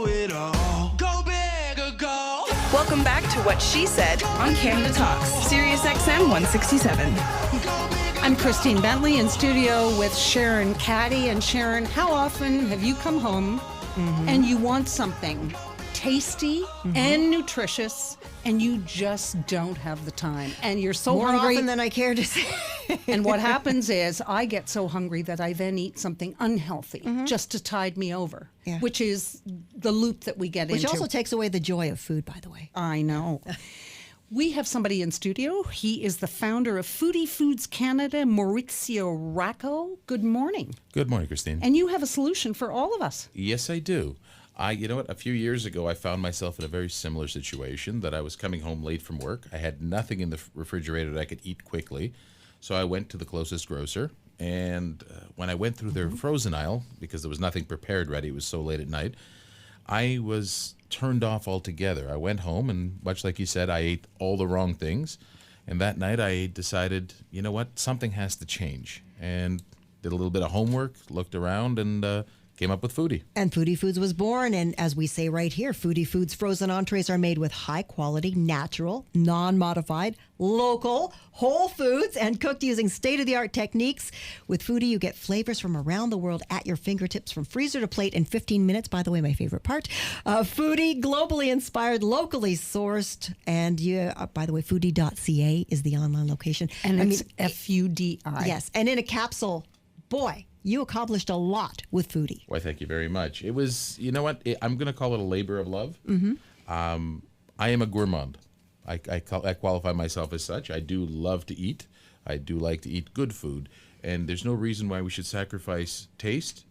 it all. Go big or go. Welcome back to What She Said on Canada Talks, SiriusXM 167. I'm Christine Bentley in studio with Sharon Caddy. And Sharon, how often have you come home and you want something tasty and nutritious and you just don't have the time and you're so More hungry often than I care to say. and what happens is I get so hungry that I then eat something unhealthy just to tide me over, which is the loop that we get into. Which also takes away the joy of food, by the way. I know. We have somebody in studio. He is the founder of Foodie Foods Canada, Maurizio Racco. Good morning. Good morning, Christine. And you have a solution for all of us. Yes, I do. You know what? A few years ago, I found myself in a very similar situation that I was coming home late from work. I had nothing in the refrigerator that I could eat quickly. So I went to the closest grocer. And when I went through their frozen aisle, because there was nothing prepared ready, it was so late at night, I was turned off altogether. I went home and, much like you said, I ate all the wrong things. And that night I decided, you know what, something has to change. And did a little bit of homework, looked around, and came up with Foodie. And Foodie Foods was born, and as we say right here, Foodie Foods frozen entrees are made with high-quality, natural, non-modified, local, whole foods, and cooked using state-of-the-art techniques. With Foodie, you get flavors from around the world at your fingertips, from freezer to plate in 15 minutes. By the way, my favorite part. Foodie, globally inspired, locally sourced, and by the way, foodie.ca is the online location. And it's F-U-D-I. Yes, and in a capsule, boy, you accomplished a lot with Foodie. Why, thank you very much. It was, you know what, I'm going to call it a labor of love. I am a gourmand. I qualify myself as such. I do love to eat. I do like to eat good food. And there's no reason why we should sacrifice taste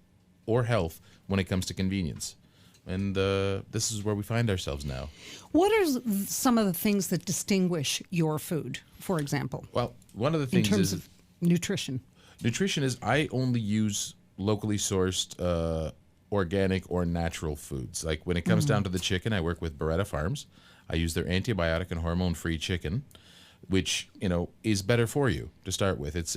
or health when it comes to convenience. And this is where we find ourselves now. What are some of the things that distinguish your food, for example? Well, one of the things in terms is of nutrition. Nutrition is I only use locally sourced organic or natural foods. Like when it comes down to the chicken, I work with Beretta Farms. I use their antibiotic and hormone-free chicken, which, you know, is better for you to start with. It's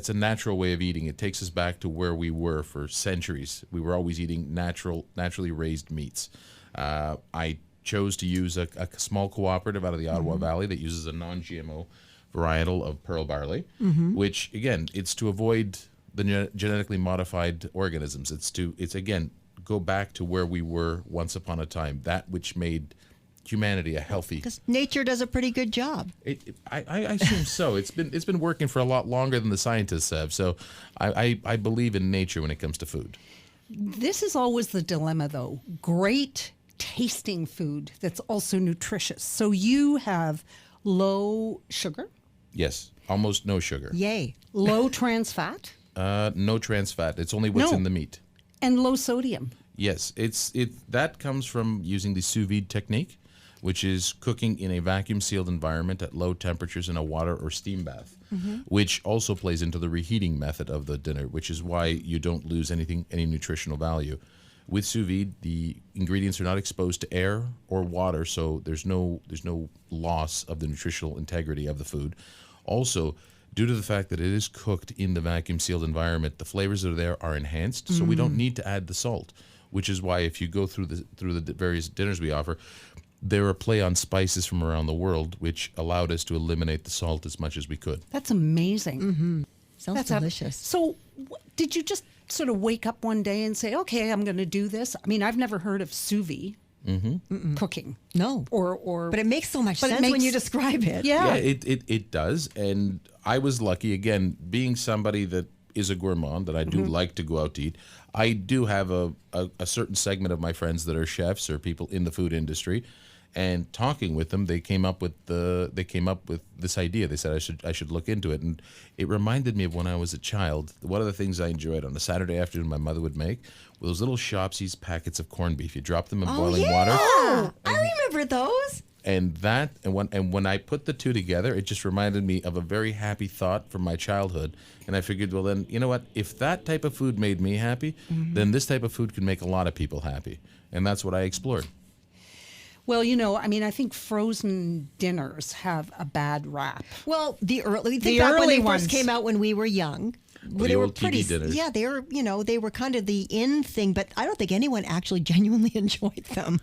a natural way of eating. It takes us back to where we were for centuries. We were always eating naturally raised meats. I chose to use a small cooperative out of the Ottawa Valley that uses a non-GMO varietal of pearl barley, which, again, it's to avoid the genetically modified organisms. It's again, go back to where we were once upon a time, that which made humanity a healthy. Because nature does a pretty good job. I assume so. It's been working for a lot longer than the scientists have. So I believe in nature when it comes to food. This is always the dilemma, though. Great tasting food that's also nutritious. So you have low sugar. Yes, almost no sugar. Yay. Low trans fat. No trans fat. It's only what's in the meat. And low sodium. Yes, that comes from using the sous vide technique, which is cooking in a vacuum-sealed environment at low temperatures in a water or steam bath, which also plays into the reheating method of the dinner, which is why you don't lose any nutritional value. With sous vide, the ingredients are not exposed to air or water, so there's no loss of the nutritional integrity of the food. Also, due to the fact that it is cooked in the vacuum-sealed environment, the flavors that are there are enhanced, so we don't need to add the salt, which is why if you go through the various dinners we offer, there are play on spices from around the world, which allowed us to eliminate the salt as much as we could. That's amazing. Sounds delicious. So did you just sort of wake up one day and say, okay, I'm going to do this? I mean, I've never heard of sous vide cooking. No. But it makes so much sense when you describe it. Yeah. It does. And I was lucky, again, being somebody that is a gourmand, that I do like to go out to eat. I do have a certain segment of my friends that are chefs or people in the food industry. And talking with them, they came up with this idea. They said I should look into it, and it reminded me of when I was a child. One of the things I enjoyed on a Saturday afternoon, my mother would make were those little Shopsies packets of corned beef. You drop them in boiling water. I remember those. And when I put the two together, it just reminded me of a very happy thought from my childhood. And I figured, well, then, you know what? If that type of food made me happy, then this type of food can make a lot of people happy. And that's what I explored. Well, you know, I mean, I think frozen dinners have a bad rap. Well, the early ones first came out when we were young. Well, the old TV dinners. Yeah, they were kind of the in thing, but I don't think anyone actually genuinely enjoyed them.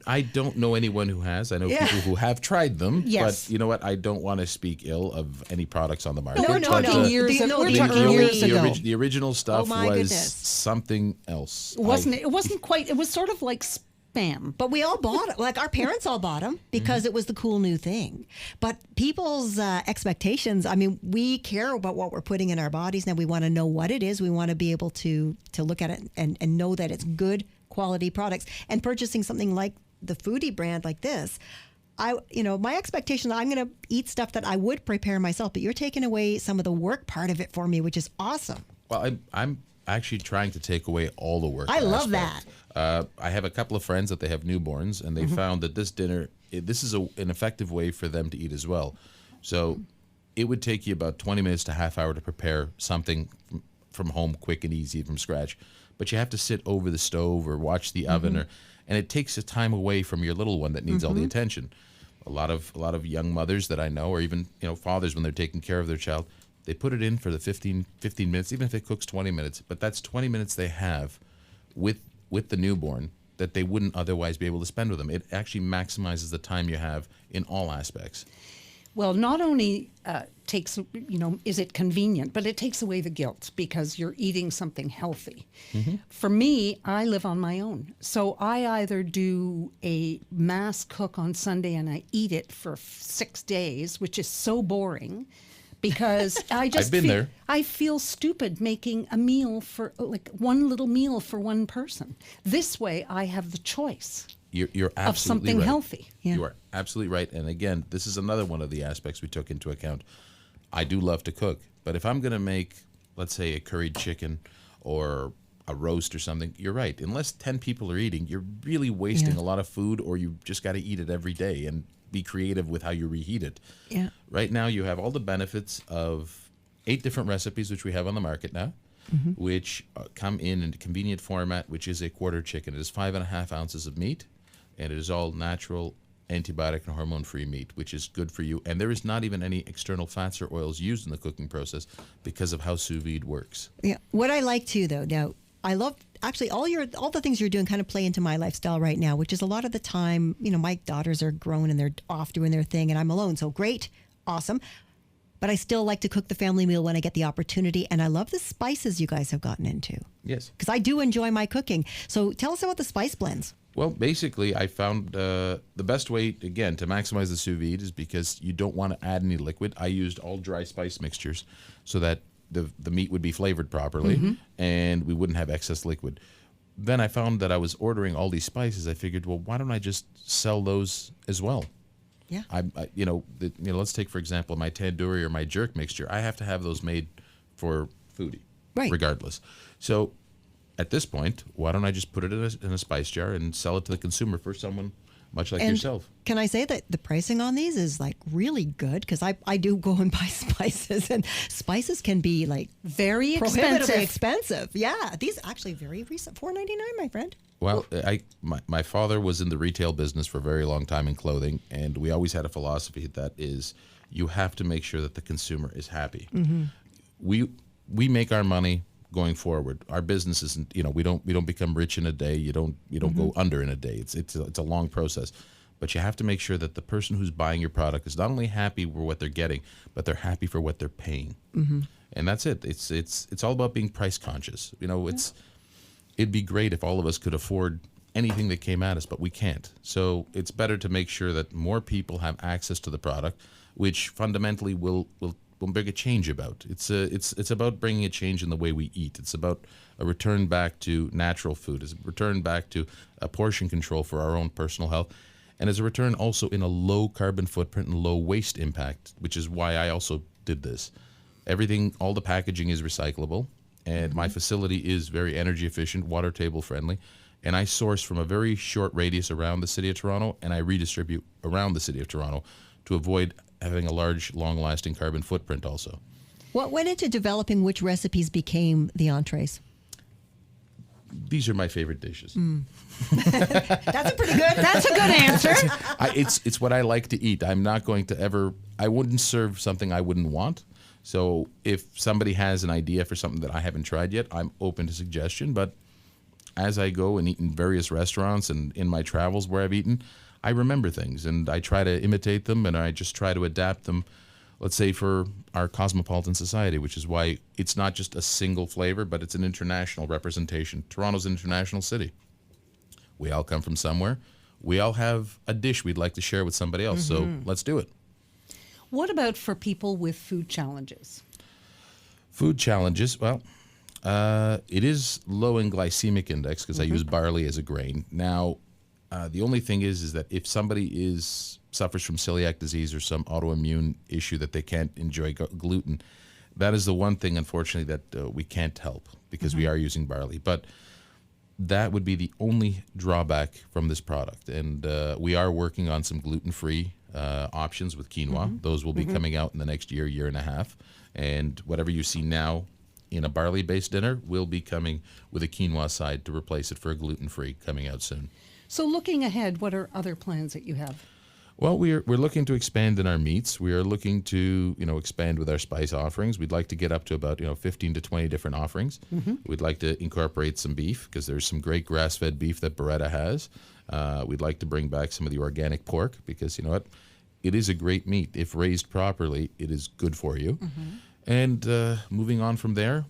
I don't know anyone who has. I know people who have tried them, Yes. but you know what? I don't want to speak ill of any products on the market. We're no, talking no. years The- ago. no, We're the talking early- years ago. The original stuff my was goodness. something else. It wasn't quite. It was sort of like spam. But we all bought it. Like our parents all bought them because it was the cool new thing. But people's expectations, I mean, we care about what we're putting in our bodies. Now we want to know what it is. We want to be able to look at it and know that it's good quality products. And purchasing something like the Foodie brand like this, my expectation, I'm going to eat stuff that I would prepare myself, but you're taking away some of the work part of it for me, which is awesome. Well, I'm actually trying to take away all the work. I love aspect. I have a couple of friends that they have newborns, and they found that this dinner, this is an effective way for them to eat as well. So it would take you about 20 minutes to half hour to prepare something from home, quick and easy from scratch. But you have to sit over the stove or watch the oven, and it takes the time away from your little one that needs all the attention. A lot of young mothers that I know, or even fathers, when they're taking care of their child, they put it in for the 15 minutes, even if it cooks 20 minutes. But that's 20 minutes they have with the newborn that they wouldn't otherwise be able to spend with them. It actually maximizes the time you have in all aspects. Well, not only is it convenient, but it takes away the guilt because you're eating something healthy. For me, I live on my own. So I either do a mass cook on Sunday and I eat it for 6 days, which is so boring because I just I've been there. I feel stupid making a meal for like one little meal for one person. This way I have the choice. You're absolutely of something right. healthy. Yeah. You are absolutely right. And again, this is another one of the aspects we took into account. I do love to cook, but if I'm going to make, let's say, a curried chicken or a roast or something, you're right. Unless 10 people are eating, you're really wasting a lot of food, or you just got to eat it every day and be creative with how you reheat it. Yeah. Right now, you have all the benefits of 8 different recipes, which we have on the market now, which come in a convenient format, which is a quarter chicken. It is 5.5 ounces of meat, and it is all natural, antibiotic and hormone-free meat, which is good for you. And there is not even any external fats or oils used in the cooking process because of how sous vide works. Yeah. What I like too, though, now I love actually all the things you're doing kind of play into my lifestyle right now, which is a lot of the time, my daughters are grown and they're off doing their thing, and I'm alone. So great, awesome. But I still like to cook the family meal when I get the opportunity, and I love the spices you guys have gotten into. Yes. Because I do enjoy my cooking. So tell us about the spice blends. Well, basically, I found the best way, again, to maximize the sous vide is because you don't want to add any liquid. I used all dry spice mixtures so that the meat would be flavored properly and we wouldn't have excess liquid. Then I found that I was ordering all these spices. I figured, well, why don't I just sell those as well? Yeah. Let's take, for example, my tandoori or my jerk mixture. I have to have those made for Foodie, Right. regardless. So at this point, why don't I just put it in a spice jar and sell it to the consumer for someone much like And yourself? can I say that the pricing on these is like really good? Because I do go and buy spices, and spices can be like Very prohibitively expensive. expensive. Yeah, these actually very recent, $4.99, my friend. Well, my father was in the retail business for a very long time in clothing, and we always had a philosophy that is, you have to make sure that the consumer is happy. We make our money going forward. Our business isn't, we don't become rich in a day. You don't go under in a day. It's a long process, but you have to make sure that the person who's buying your product is not only happy for what they're getting, but they're happy for what they're paying. And that's it. It's all about being price conscious. It'd be great if all of us could afford anything that came at us, but we can't. So it's better to make sure that more people have access to the product, which fundamentally will bring a change about. It's about bringing a change in the way we eat. It's about a return back to natural food. It's a return back to a portion control for our own personal health. And as a return also in a low carbon footprint and low waste impact, which is why I also did this. Everything, all the packaging is recyclable. And my facility is very energy efficient, water table friendly. And I source from a very short radius around the city of Toronto, and I redistribute around the city of Toronto to avoid having a large, long-lasting carbon footprint also. What went into developing which recipes became the entrees? These are my favorite dishes. That's a pretty good. That's a good answer. It's what I like to eat. I'm not going to I wouldn't serve something I wouldn't want. So if somebody has an idea for something that I haven't tried yet, I'm open to suggestion. But as I go and eat in various restaurants and in my travels where I've eaten, I remember things and I try to imitate them and I just try to adapt them, let's say, for our cosmopolitan society, which is why it's not just a single flavor, but it's an international representation. Toronto's an international city. We all come from somewhere. We all have a dish we'd like to share with somebody else, so let's do it. What about for people with food challenges? Food challenges, well, it is low in glycemic index because I use barley as a grain. Now, the only thing is that if somebody suffers from celiac disease or some autoimmune issue that they can't enjoy gluten, that is the one thing, unfortunately, that we can't help because we are using barley. But that would be the only drawback from this product. And we are working on some gluten-free options with quinoa. Those will be coming out in the next year and a half. And whatever you see now in a barley-based dinner will be coming with a quinoa side to replace it for a gluten-free coming out soon. So looking ahead, what are other plans that you have? Well, we're looking to expand in our meats. We are looking to, expand with our spice offerings. We'd like to get up to about, 15 to 20 different offerings. We'd like to incorporate some beef because there's some great grass-fed beef that Beretta has. We'd like to bring back some of the organic pork because, you know what, it is a great meat. If raised properly, it is good for you. And moving on from there,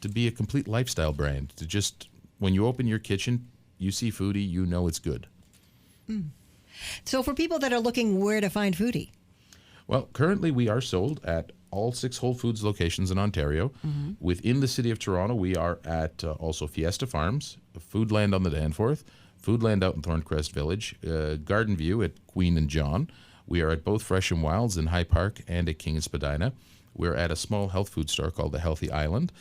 to be a complete lifestyle brand, to just, when you open your kitchen, you see Foodie, you know it's good. So for people that are looking where to find Foodie? Well, currently we are sold at all 6 Whole Foods locations in Ontario. Within the city of Toronto, we are at also Fiesta Farms, Foodland on the Danforth, Foodland out in Thorncrest Village, Garden View at Queen and John. We are at both Fresh and Wilds in High Park and at King and Spadina. We're at a small health food store called the Healthy Island.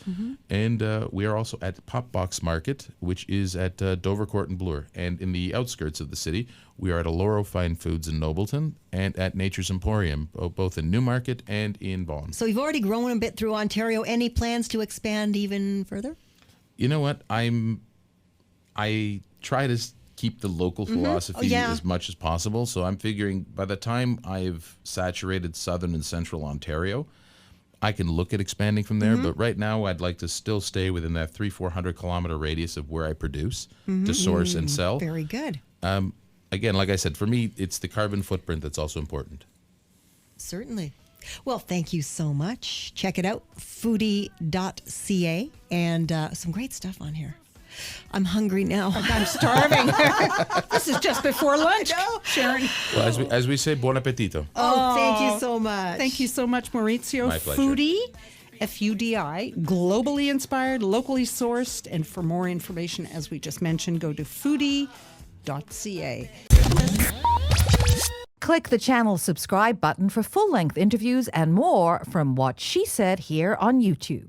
And we are also at Pop Box Market, which is at Dovercourt and Bloor. And in the outskirts of the city, we are at Aloro Fine Foods in Nobleton and at Nature's Emporium, both in Newmarket and in Vaughan. So you've already grown a bit through Ontario. Any plans to expand even further? You know what? I try to keep the local philosophy as much as possible. So I'm figuring by the time I've saturated southern and central Ontario, I can look at expanding from there, but right now I'd like to still stay within that 300-400 kilometer radius of where I produce to source and sell. Very good. Again, like I said, for me, it's the carbon footprint that's also important. Certainly. Well, thank you so much. Check it out, foodie.ca, and some great stuff on here. I'm hungry now. I'm starving. This is just before lunch, Sharon. Well, as we say, buon appetito. Oh, thank you so much. Thank you so much, Maurizio. My pleasure. Foodie, F-U-D-I, globally inspired, locally sourced. And for more information, as we just mentioned, go to foodie.ca. Click the channel subscribe button for full-length interviews and more from What She Said here on YouTube.